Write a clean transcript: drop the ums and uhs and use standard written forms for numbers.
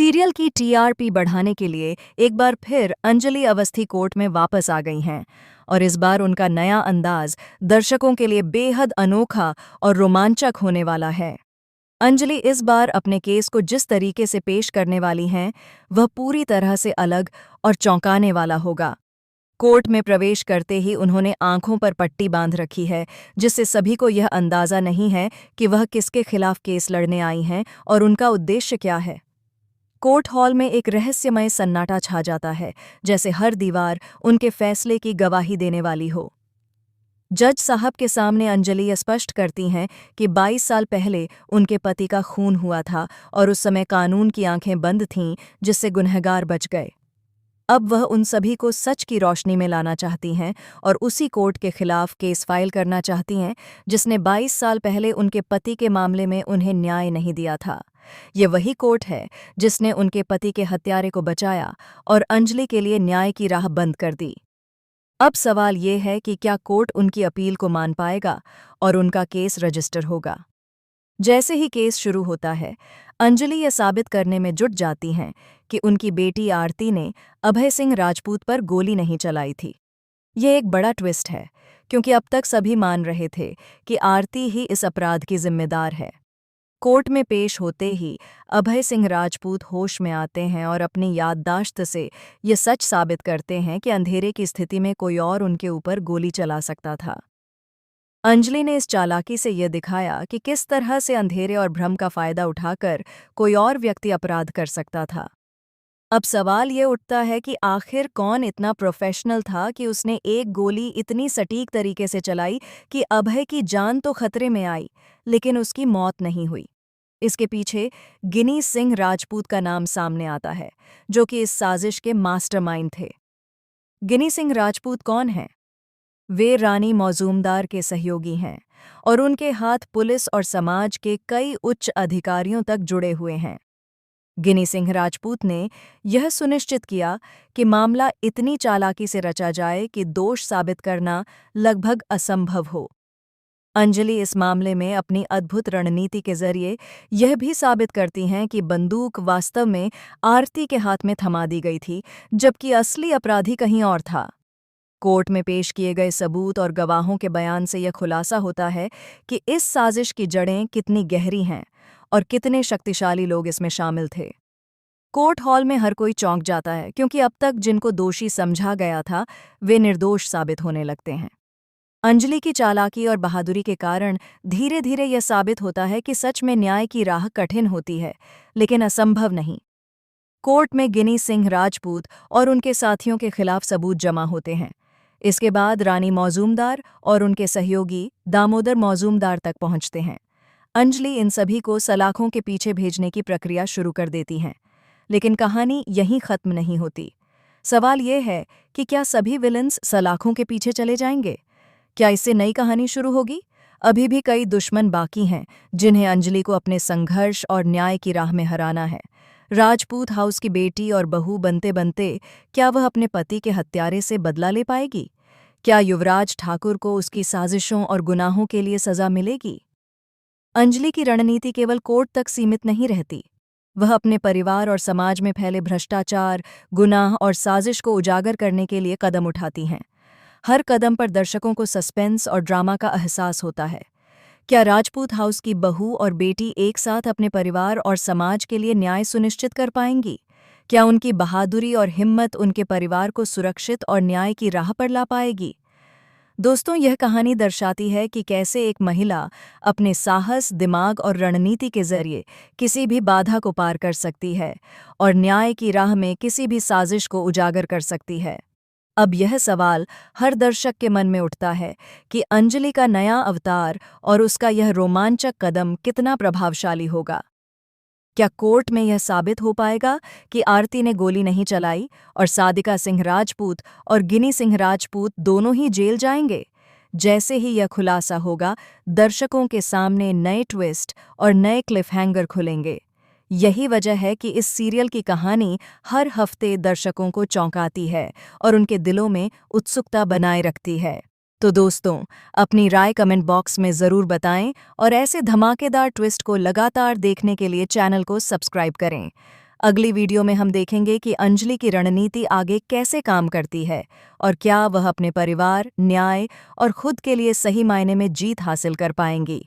Serial की TRP बढ़ाने के लिए एक बार फिर अंजलि अवस्थी कोर्ट में वापस आ गई हैं और इस बार उनका नया अंदाज दर्शकों के लिए बेहद अनोखा और रोमांचक होने वाला है। अंजलि इस बार अपने केस को जिस तरीके से पेश करने वाली हैं वह पूरी तरह से अलग और चौंकाने वाला होगा। कोर्ट में प्रवेश करते ही उन्होंने आंखों पर पट्टी बांध रखी है, जिससे सभी को यह अंदाजा नहीं है कि वह किसके खिलाफ केस लड़ने आई हैं और उनका उद्देश्य क्या है। कोर्ट हॉल में एक रहस्यमय सन्नाटा छा जाता है, जैसे हर दीवार उनके फैसले की गवाही देने वाली हो। जज साहब के सामने अंजलि स्पष्ट करती हैं कि 22 साल पहले उनके पति का खून हुआ था और उस समय कानून की आंखें बंद थीं, जिससे गुनहगार बच गए। अब वह उन सभी को सच की रोशनी में लाना चाहती हैं और उसी कोर्ट के खिलाफ केस फाइल करना चाहती हैं जिसने 22 साल पहले उनके पति के मामले में उन्हें न्याय नहीं दिया था। ये वही कोर्ट है जिसने उनके पति के हत्यारे को बचाया और अंजलि के लिए न्याय की राह बंद कर दी। अब सवाल ये है कि क्या कोर्ट उनकी अपील को मान पाएगा और उनका केस रजिस्टर होगा। जैसे ही केस शुरू होता है, अंजलि यह साबित करने में जुट जाती हैं कि उनकी बेटी आरती ने अभय सिंह राजपूत पर गोली नहीं चलाई थी। यह एक बड़ा ट्विस्ट है, क्योंकि अब तक सभी मान रहे थे कि आरती ही इस अपराध की जिम्मेदार है। कोर्ट में पेश होते ही अभय सिंह राजपूत होश में आते हैं और अपनी याददाश्त से ये सच साबित करते हैं कि अंधेरे की स्थिति में कोई और उनके ऊपर गोली चला सकता था। अंजलि ने इस चालाकी से यह दिखाया कि किस तरह से अंधेरे और भ्रम का फायदा उठाकर कोई और व्यक्ति अपराध कर सकता था। अब सवाल ये उठता है कि आखिर कौन इतना प्रोफेशनल था कि उसने एक गोली इतनी सटीक तरीके से चलाई कि अभय की जान तो खतरे में आई, लेकिन उसकी मौत नहीं हुई। इसके पीछे गिनी सिंह राजपूत का नाम सामने आता है, जो कि इस साजिश के मास्टरमाइंड थे। गिनी सिंह राजपूत कौन हैं? वे रानी मौजूमदार के सहयोगी हैं और उनके हाथ पुलिस और समाज के कई उच्च अधिकारियों तक जुड़े हुए हैं। गिनी सिंह राजपूत ने यह सुनिश्चित किया कि मामला इतनी चालाकी से रचा जाए कि दोष साबित करना लगभग असंभव हो। अंजलि इस मामले में अपनी अद्भुत रणनीति के जरिए यह भी साबित करती हैं कि बंदूक वास्तव में आरती के हाथ में थमा दी गई थी, जबकि असली अपराधी कहीं और था। कोर्ट में पेश किए गए सबूत और गवाहों के बयान से यह खुलासा होता है कि इस साजिश की जड़ें कितनी गहरी हैं और कितने शक्तिशाली लोग इसमें शामिल थे। कोर्ट हॉल में हर कोई चौंक जाता है, क्योंकि अब तक जिनको दोषी समझा गया था वे निर्दोष साबित होने लगते हैं। अंजलि की चालाकी और बहादुरी के कारण धीरे धीरे यह साबित होता है कि सच में न्याय की राह कठिन होती है, लेकिन असंभव नहीं। कोर्ट में गिनी सिंह राजपूत और उनके साथियों के खिलाफ सबूत जमा होते हैं। इसके बाद रानी मौजूमदार और उनके सहयोगी दामोदर मौजूमदार तक पहुंचते हैं। अंजलि इन सभी को सलाखों के पीछे भेजने की प्रक्रिया शुरू कर देती हैं, लेकिन कहानी यहीं खत्म नहीं होती। सवाल यह है कि क्या सभी विलन्स सलाखों के पीछे चले जाएंगे? क्या इससे नई कहानी शुरू होगी? अभी भी कई दुश्मन बाकी हैं जिन्हें अंजलि को अपने संघर्ष और न्याय की राह में हराना है। राजपूत हाउस की बेटी और बहू बनते बनते क्या वह अपने पति के हत्यारे से बदला ले पाएगी? क्या युवराज ठाकुर को उसकी साजिशों और गुनाहों के लिए सजा मिलेगी? अंजलि की रणनीति केवल कोर्ट तक सीमित नहीं रहती। वह अपने परिवार और समाज में फैले भ्रष्टाचार, गुनाह और साजिश को उजागर करने के लिए कदम उठाती हैं। हर कदम पर दर्शकों को सस्पेंस और ड्रामा का एहसास होता है। क्या राजपूत हाउस की बहू और बेटी एक साथ अपने परिवार और समाज के लिए न्याय सुनिश्चित कर पाएंगी? क्या उनकी बहादुरी और हिम्मत उनके परिवार को सुरक्षित और न्याय की राह पर ला पाएगी? दोस्तों, यह कहानी दर्शाती है कि कैसे एक महिला अपने साहस, दिमाग और रणनीति के जरिए किसी भी बाधा को पार कर सकती है और न्याय की राह में किसी भी साजिश को उजागर कर सकती है। अब यह सवाल हर दर्शक के मन में उठता है कि अंजलि का नया अवतार और उसका यह रोमांचक कदम कितना प्रभावशाली होगा। क्या कोर्ट में यह साबित हो पाएगा कि आरती ने गोली नहीं चलाई और सादिका सिंह राजपूत और गिनी सिंह राजपूत दोनों ही जेल जाएंगे? जैसे ही यह खुलासा होगा, दर्शकों के सामने नए ट्विस्ट और नए क्लिफहैंगर खुलेंगे। यही वजह है कि इस सीरियल की कहानी हर हफ्ते दर्शकों को चौंकाती है और उनके दिलों में उत्सुकता बनाए रखती है। तो दोस्तों, अपनी राय कमेंट बॉक्स में ज़रूर बताएं और ऐसे धमाकेदार ट्विस्ट को लगातार देखने के लिए चैनल को सब्सक्राइब करें। अगली वीडियो में हम देखेंगे कि अंजलि की रणनीति आगे कैसे काम करती है और क्या वह अपने परिवार, न्याय और खुद के लिए सही मायने में जीत हासिल कर पाएंगी।